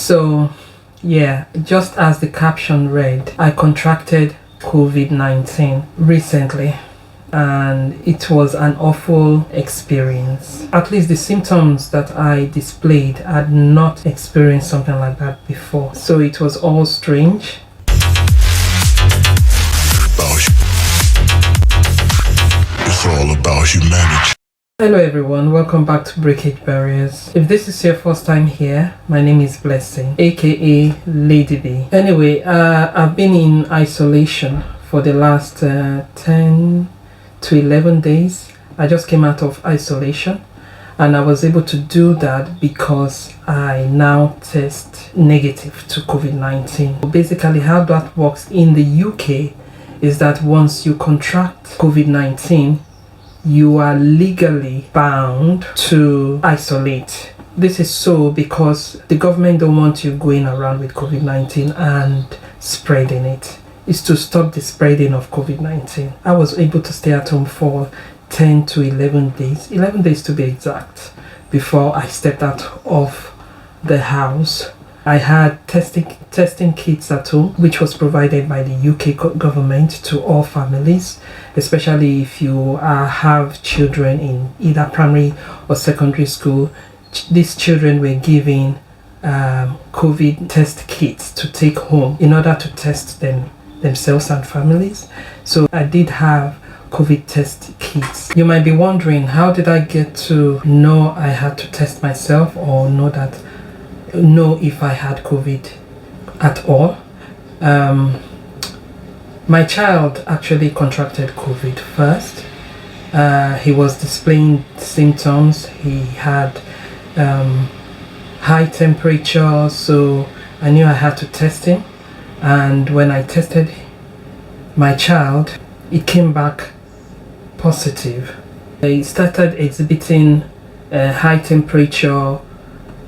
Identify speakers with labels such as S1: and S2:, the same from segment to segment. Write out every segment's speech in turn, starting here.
S1: So, yeah, just as the caption read, I contracted COVID-19 recently, and it was an awful experience. At least the symptoms that I displayed, I had not experienced something like that before. So it was all strange.
S2: It's all about humanity.
S1: Hello everyone, welcome back to breakHbarriers. If this is your first time here, my name is Blessing, aka Lady B. Anyway, I've been in isolation for the last 10 to 11 days. I just came out of isolation, and I was able to do that because I now test negative to COVID-19. Basically, how that works in the UK is that once you contract COVID-19, you are legally bound to isolate. This is so because the government don't want you going around with COVID-19 and spreading it. It's to stop the spreading of COVID-19. I was able to stay at home for 10 to 11 days, 11 days to be exact, before I stepped out of the house. I had testing kits at home, which was provided by the UK government to all families, especially if you have children in either primary or secondary school. These children were given COVID test kits to take home in order to test themselves and families. So I did have COVID test kits. You might be wondering, how did I get to know I had to test myself or know if I had COVID at all? My child actually contracted COVID first. He was displaying symptoms. He had high temperature, so I knew I had to test him. And when I tested my child, it came back positive. He started exhibiting high temperature.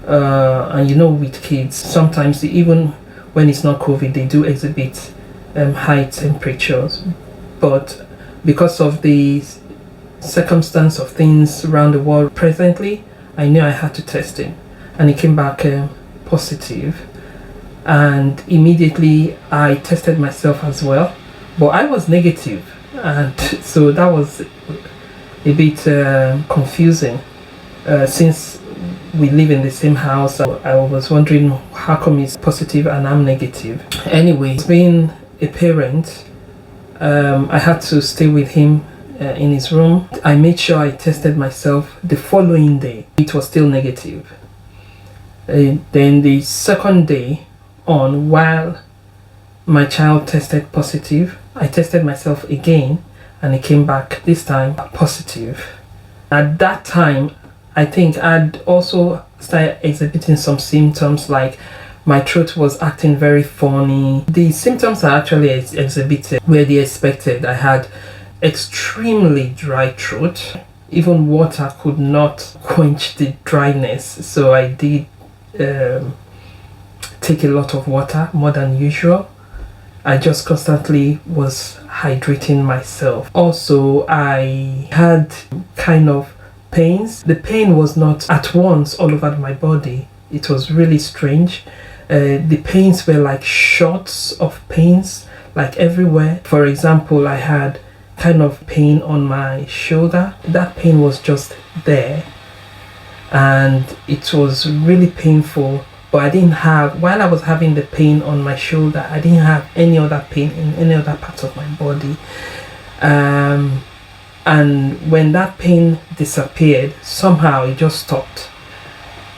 S1: And with kids, sometimes even when it's not COVID, they do exhibit high temperatures. But because of the circumstance of things around the world presently, I knew I had to test him, and it came back positive. And immediately I tested myself as well, but I was negative, and so that was a bit confusing since we live in the same house. I was wondering how come he's positive and I'm negative. Anyway, being a parent, I had to stay with him in his room. I made sure I tested myself the following day. It was still negative. Then the second day on, while my child tested positive, I tested myself again, and it came back this time positive. At that time, I think I'd also started exhibiting some symptoms, like my throat was acting very funny. The symptoms I actually exhibited were the expected. I had extremely dry throat. Even water could not quench the dryness, so I did take a lot of water, more than usual. I just constantly was hydrating myself. Also, I had kind of pains. The pain was not at once all over my body. It was really strange. The pains were like shots of pains, like everywhere. For example, I had kind of pain on my shoulder. That pain was just there, and it was really painful. But I didn't have, while I was having the pain on my shoulder, I didn't have any other pain in any other part of my body. And when that pain disappeared, somehow it just stopped.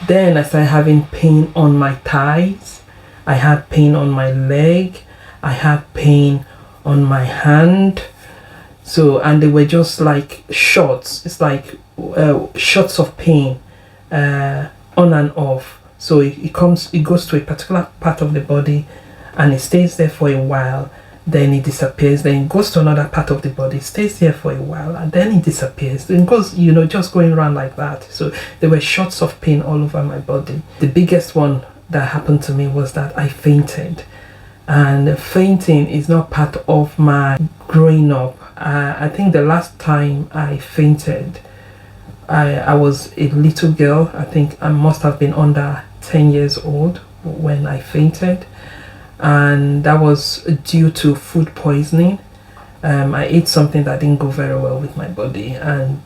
S1: Then I started having pain on my thighs. I had pain on my leg. I had pain on my hand. So, and they were just like shots. It's like shots of pain on and off. So it goes to a particular part of the body, and it stays there for a while. Then it disappears, then it goes to another part of the body, stays there for a while, and then it disappears. Then it goes, just going around like that. So there were shots of pain all over my body. The biggest one that happened to me was that I fainted. And fainting is not part of my growing up. I think the last time I fainted, I was a little girl. I think I must have been under 10 years old when I fainted, and that was due to food poisoning. I ate something that didn't go very well with my body, and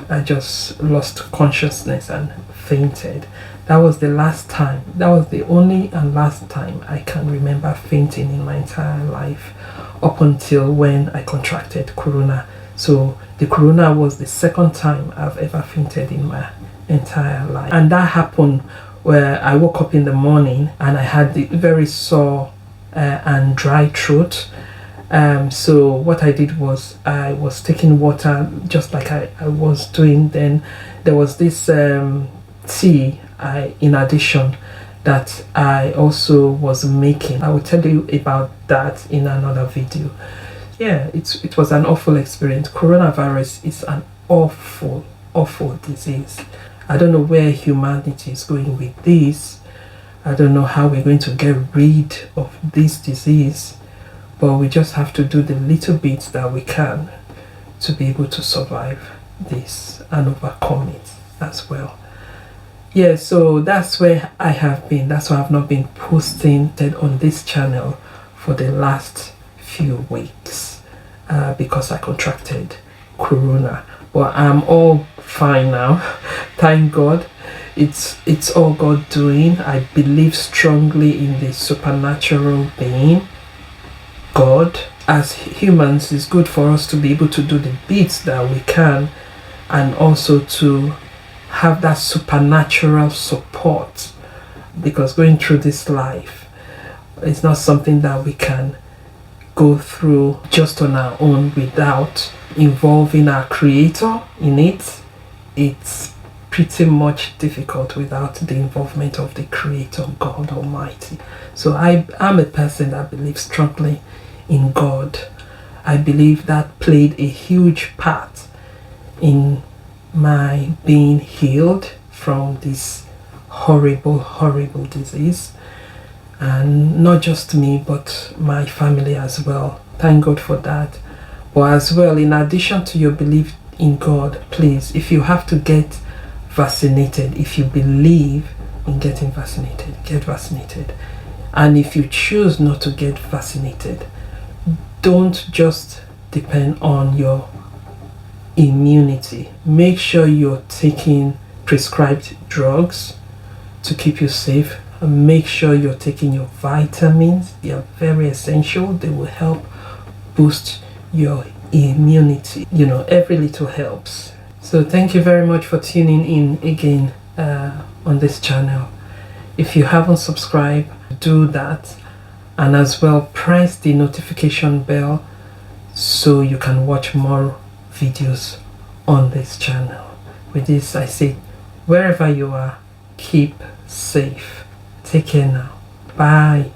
S1: I just lost consciousness and fainted. That was the last time, that was the only and last time I can remember fainting in my entire life, up until when I contracted corona. So the corona was the second time I've ever fainted in my entire life. And that happened where I woke up in the morning and I had the very sore and dry throat. So what I did was I was taking water just like I was doing then. There was this tea in addition that I also was making. I will tell you about that in another video. Yeah, it was an awful experience. Coronavirus is an awful disease. I don't know where humanity is going with this. I don't know how we're going to get rid of this disease, but we just have to do the little bits that we can to be able to survive this and overcome it as well. Yeah, so that's where I have been. That's why I've not been posting on this channel for the last few weeks because I contracted corona. But I'm all fine now. Thank God. It's all God doing. I believe strongly in the supernatural being, God. As humans, it's good for us to be able to do the bits that we can, and also to have that supernatural support, because going through this life is not something that we can go through just on our own without involving our Creator in it. It's pretty much difficult without the involvement of the Creator, God Almighty. So I'm a person that believes strongly in God. I believe that played a huge part in my being healed from this horrible disease, and not just me but my family as well. Thank God for that. But as well, in addition to your belief in God, please, if you have to get vaccinated, if you believe in getting vaccinated, get vaccinated. And if you choose not to get vaccinated, don't just depend on your immunity. Make sure you're taking prescribed drugs to keep you safe, and make sure you're taking your vitamins. They are very essential. They will help boost your immunity. You know, every little helps. So thank you very much for tuning in again on this channel. If you haven't subscribed, do that, and as well press the notification bell so you can watch more videos on this channel. With this, I say, wherever you are, keep safe. Take care now. Bye.